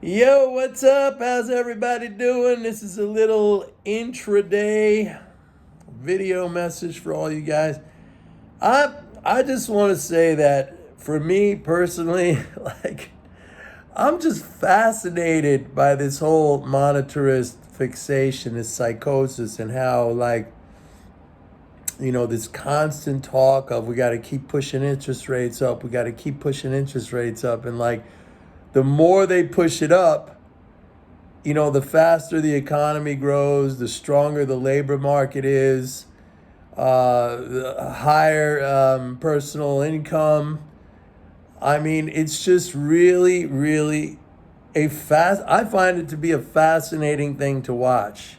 Yo, what's up? How's everybody doing? This is a little intraday video message for all you guys. I I just want to say that for me personally, like I'm just fascinated by this whole monetarist fixation, this psychosis, and how this constant talk of we got to keep pushing interest rates up, we got to keep pushing interest rates up, and like the more they push it up, the faster the economy grows, the stronger the labor market is, the higher personal income. I mean, it's just really, really I find it to be a fascinating thing to watch.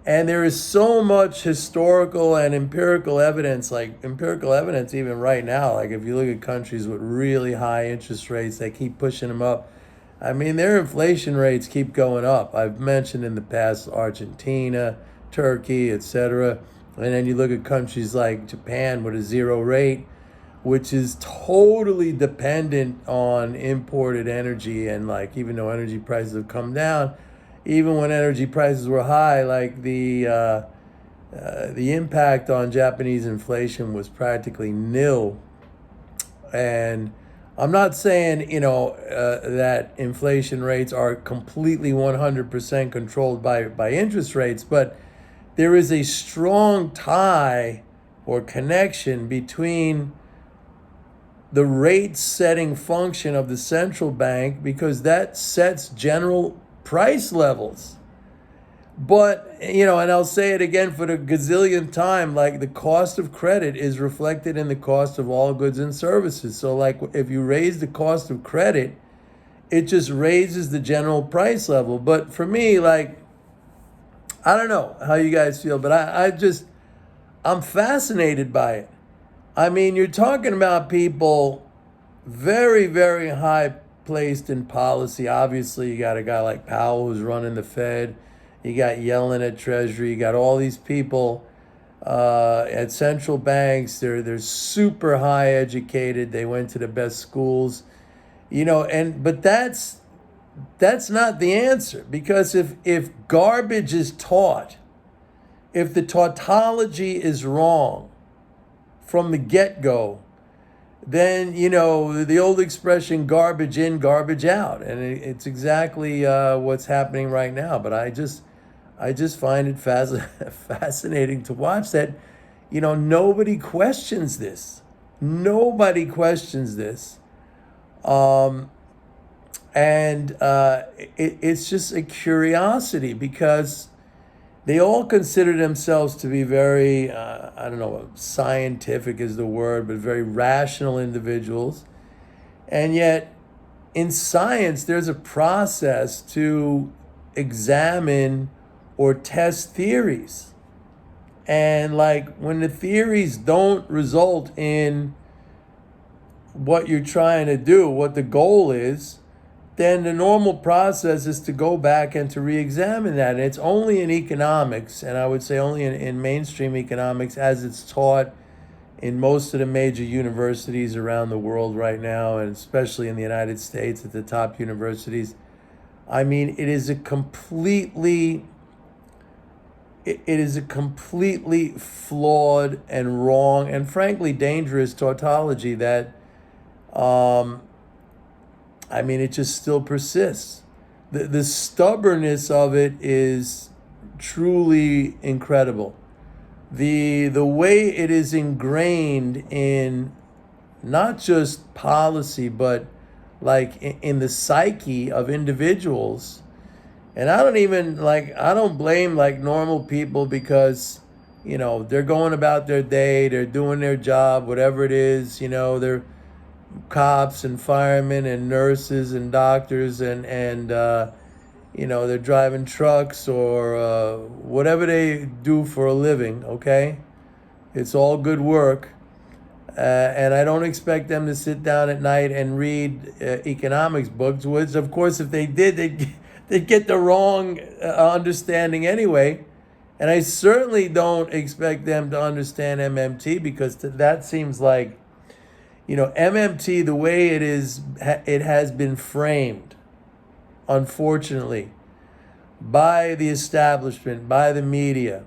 And there is so much historical and empirical evidence, like empirical evidence even right now. Like if you look at countries with really high interest rates, they keep pushing them up. I mean, their inflation rates keep going up. I've mentioned in the past Argentina, Turkey, etc. And then you look at countries like Japan with a zero rate, which is totally dependent on imported energy. And like, even though energy prices have come down, even when energy prices were high, like the impact on Japanese inflation was practically nil. And I'm not saying, that inflation rates are completely 100% controlled by interest rates, but there is a strong tie or connection between the rate setting function of the central bank, because that sets general price levels. But, and I'll say it again for the gazillionth time, like the cost of credit is reflected in the cost of all goods and services. So, like, if you raise the cost of credit, it just raises the general price level. But for me, like, I don't know how you guys feel, but I'm fascinated by it. I mean, you're talking about people very, very high placed in policy. Obviously, you got a guy like Powell who's running the Fed. You got Yellen at Treasury. You got all these people at central banks. They're super high educated. They went to the best schools, but that's not the answer, because if garbage is taught, if the tautology is wrong from the get-go, then the old expression "garbage in, garbage out," and it's exactly what's happening right now. But I just find it fascinating to watch that. Nobody questions this. Nobody questions this. Um, and it's just a curiosity, because they all consider themselves to be very, I don't know, scientific is the word, but very rational individuals. And yet, in science, there's a process to examine or test theories. And like when the theories don't result in what you're trying to do, what the goal is, then the normal process is to go back and to re-examine that. And it's only in economics, and I would say only in mainstream economics, as it's taught in most of the major universities around the world right now, and especially in the United States at the top universities. I mean, it is a completely flawed and wrong and frankly dangerous tautology that it just still persists. The stubbornness of it is truly incredible. The way it is ingrained in not just policy, but like in the psyche of individuals. And I don't blame like normal people, because they're going about their day, they're doing their job, whatever it is. They're cops and firemen and nurses and doctors, and they're driving trucks or whatever they do for a living. Okay, it's all good work. And I don't expect them to sit down at night and read economics books, which, of course, if they did, they'd get the wrong understanding anyway. And I certainly don't expect them to understand MMT, because that seems like, MMT, the way it has been framed unfortunately, by the establishment, by the media,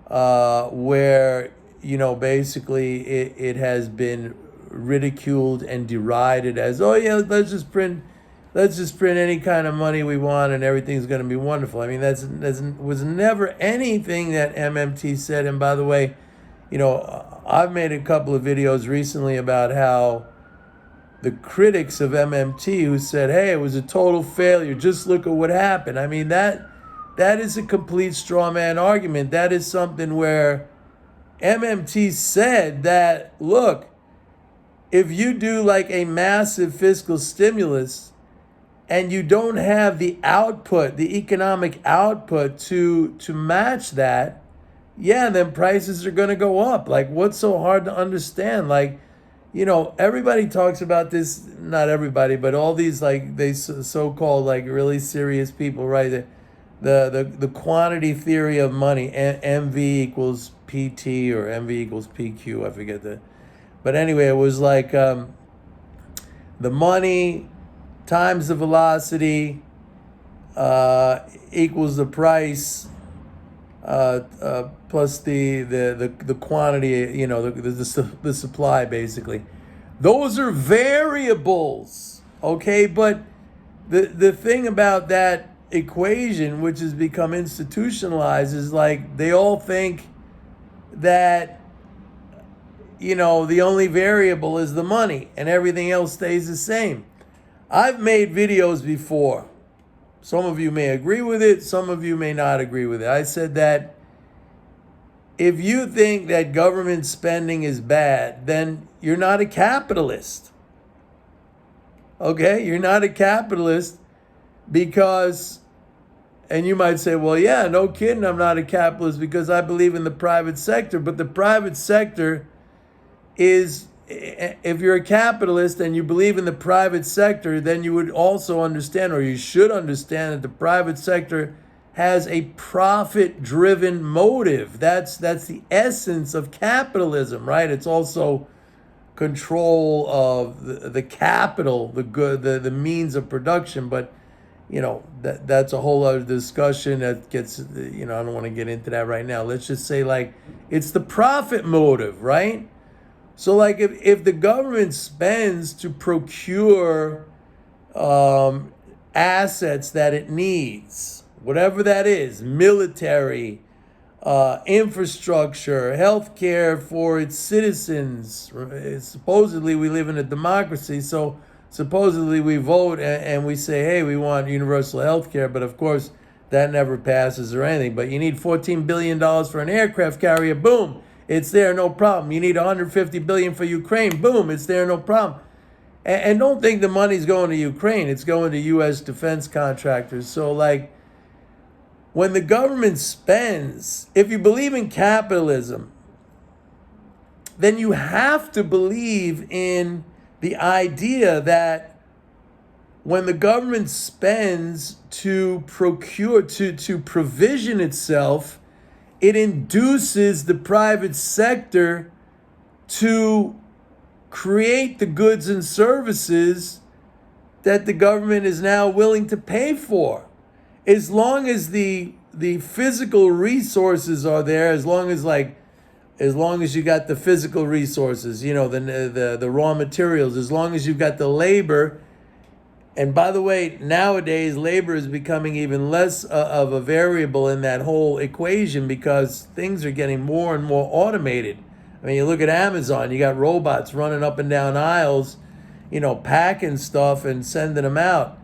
where, basically it has been ridiculed and derided as, oh yeah, let's just print any kind of money we want and everything's going to be wonderful. I mean, that's was never anything that MMT said. And by the way, I've made a couple of videos recently about how the critics of MMT who said, hey, it was a total failure, just look at what happened. I mean, that is a complete straw man argument. That is something where MMT said that, look, if you do like a massive fiscal stimulus and you don't have the output, the economic output to match that, yeah, then prices are going to go up. Like, what's so hard to understand? Like, everybody talks about this, not everybody, but all these, like, they so-called, like, really serious people, right? The quantity theory of money, MV equals PT or MV equals PQ, I forget that. But anyway, it was like the money times the velocity equals the price plus the quantity, the supply, basically. Those are variables, okay? But the thing about that equation, which has become institutionalized, is like they all think that, the only variable is the money and everything else stays the same. I've made videos before. Some of you may agree with it, some of you may not agree with it. I said that if you think that government spending is bad, then you're not a capitalist. Okay? You're not a capitalist because, and you might say, well, yeah, no kidding, I'm not a capitalist because I believe in the private sector. But the private sector is, if you're a capitalist and you believe in the private sector, then you would also understand, or you should understand, that the private sector has a profit-driven motive. That's the essence of capitalism, right? It's also control of the capital, the good, the means of production. But that's a whole other discussion that gets, I don't want to get into that right now. Let's just say, like, it's the profit motive, right? So, like, if the government spends to procure assets that it needs, whatever that is, military, infrastructure, healthcare for its citizens. Supposedly, we live in a democracy, so supposedly we vote and we say, hey, we want universal healthcare, but of course, that never passes or anything. But you need $14 billion for an aircraft carrier, boom. It's there, no problem. You need $150 billion for Ukraine. Boom, it's there, no problem. And don't think the money's going to Ukraine. It's going to U.S. defense contractors. So, like, when the government spends, if you believe in capitalism, then you have to believe in the idea that when the government spends to procure, to provision itself, it induces the private sector to create the goods and services that the government is now willing to pay for. As long as the physical resources are there, as long as you got the physical resources, the raw materials, as long as you've got the labor. And by the way, nowadays, labor is becoming even less of a variable in that whole equation because things are getting more and more automated. I mean, you look at Amazon, you got robots running up and down aisles, packing stuff and sending them out,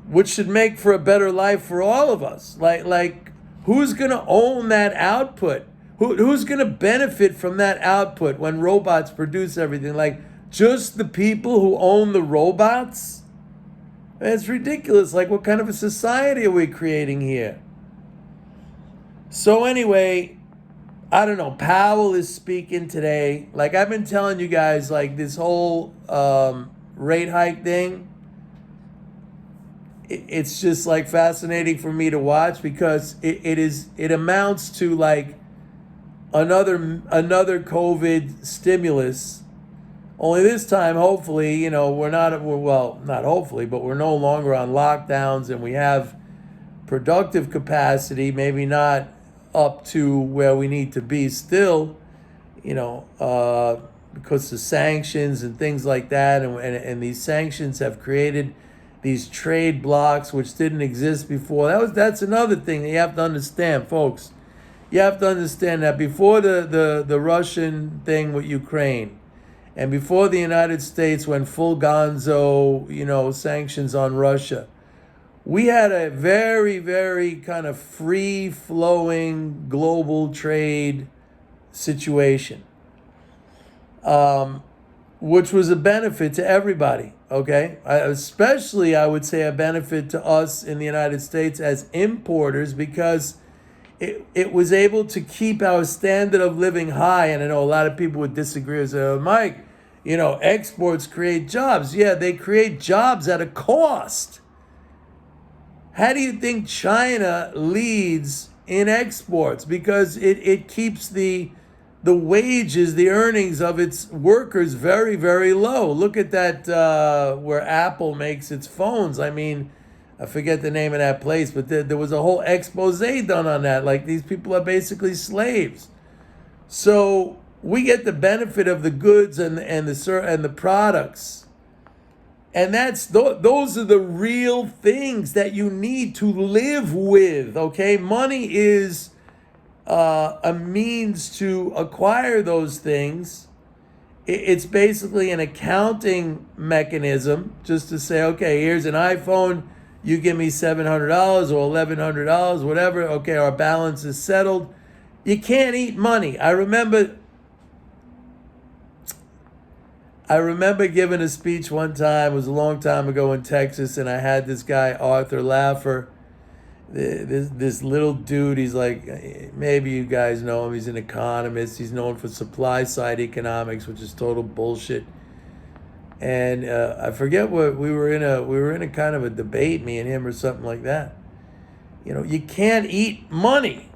which should make for a better life for all of us. Like who's going to own that output? Who's going to benefit from that output when robots produce everything? Like, just the people who own the robots? It's ridiculous. Like, what kind of a society are we creating here? So anyway, I don't know. Powell is speaking today. Like, I've been telling you guys, like, this whole rate hike thing, it's just, like, fascinating for me to watch because it amounts to, like, another COVID stimulus, Only this time, hopefully, not hopefully, but we're no longer on lockdowns and we have productive capacity, maybe not up to where we need to be still, because the sanctions and things like that, and these sanctions have created these trade blocks which didn't exist before. That's another thing that you have to understand, folks. You have to understand that before the Russian thing with Ukraine, and before the United States went full gonzo, sanctions on Russia, we had a very, very kind of free-flowing global trade situation, which was a benefit to everybody, okay? Especially, I would say, a benefit to us in the United States as importers, because it was able to keep our standard of living high. And I know a lot of people would disagree and say, oh, Mike, exports create jobs. Yeah, they create jobs at a cost. How do you think China leads in exports? Because it keeps the wages, the earnings of its workers very, very low. Look at that, where Apple makes its phones. I mean, I forget the name of that place, but there was a whole expose done on that. Like, these people are basically slaves. So we get the benefit of the goods and the products. And those are the real things that you need to live with, okay? Money is a means to acquire those things. It's basically an accounting mechanism, just to say, okay, here's an iPhone, you give me $700 or $1,100, whatever, okay, our balance is settled. You can't eat money. I remember giving a speech one time. It was a long time ago in Texas, and I had this guy, Arthur Laffer, this little dude. He's like, maybe you guys know him. He's an economist. He's known for supply side economics, which is total bullshit. And I forget what we were in a kind of a debate, me and him, or something like that. You can't eat money.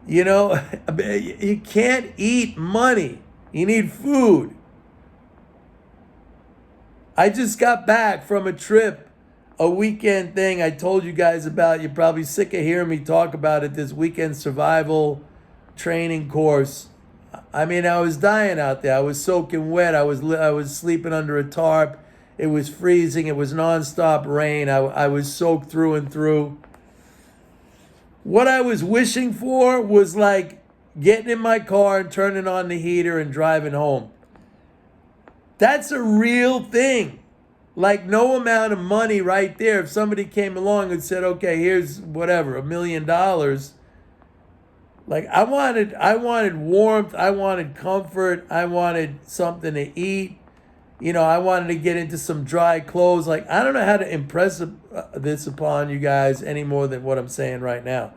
You can't eat money. You need food. I just got back from a trip, a weekend thing I told you guys about. You're probably sick of hearing me talk about it, this weekend survival training course. I mean, I was dying out there. I was soaking wet. I was sleeping under a tarp. It was freezing. It was nonstop rain. I was soaked through and through. What I was wishing for was like getting in my car and turning on the heater and driving home. That's a real thing. Like, no amount of money right there. If somebody came along and said, okay, here's whatever, $1 million. Like, I wanted warmth. I wanted comfort. I wanted something to eat. I wanted to get into some dry clothes. Like, I don't know how to impress this upon you guys any more than what I'm saying right now.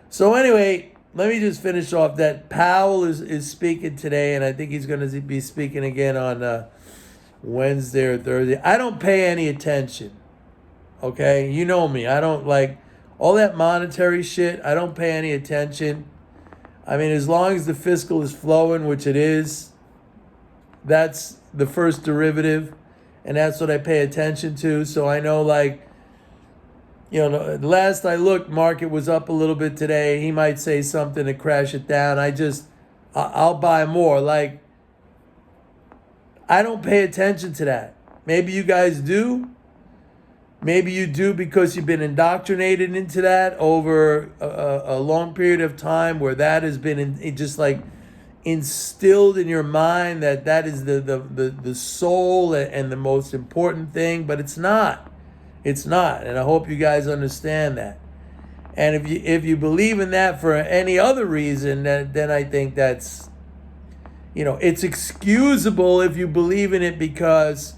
So anyway, let me just finish off that Powell is speaking today, and I think he's going to be speaking again on Wednesday or Thursday. I don't pay any attention, okay? You know me. I don't like all that monetary shit. I don't pay any attention. I mean, as long as the fiscal is flowing, which it is, that's the first derivative, and that's what I pay attention to. So I know, like, last I looked, market was up a little bit today. He might say something to crash it down. I'll buy more. Like, I don't pay attention to that. Maybe you guys do. Maybe you do because you've been indoctrinated into that over a long period of time, where that has been just like instilled in your mind that is the soul and the most important thing. But it's not. It's not. And I hope you guys understand that. And if you believe in that for any other reason, then I think that's, it's excusable if you believe in it because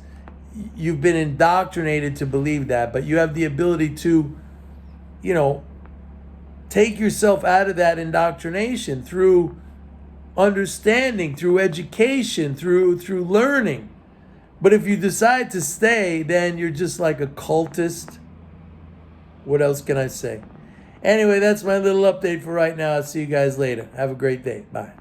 you've been indoctrinated to believe that. But you have the ability to, take yourself out of that indoctrination through understanding, through education, through learning. But if you decide to stay, then you're just like a cultist. What else can I say? Anyway, that's my little update for right now. I'll see you guys later. Have a great day. Bye.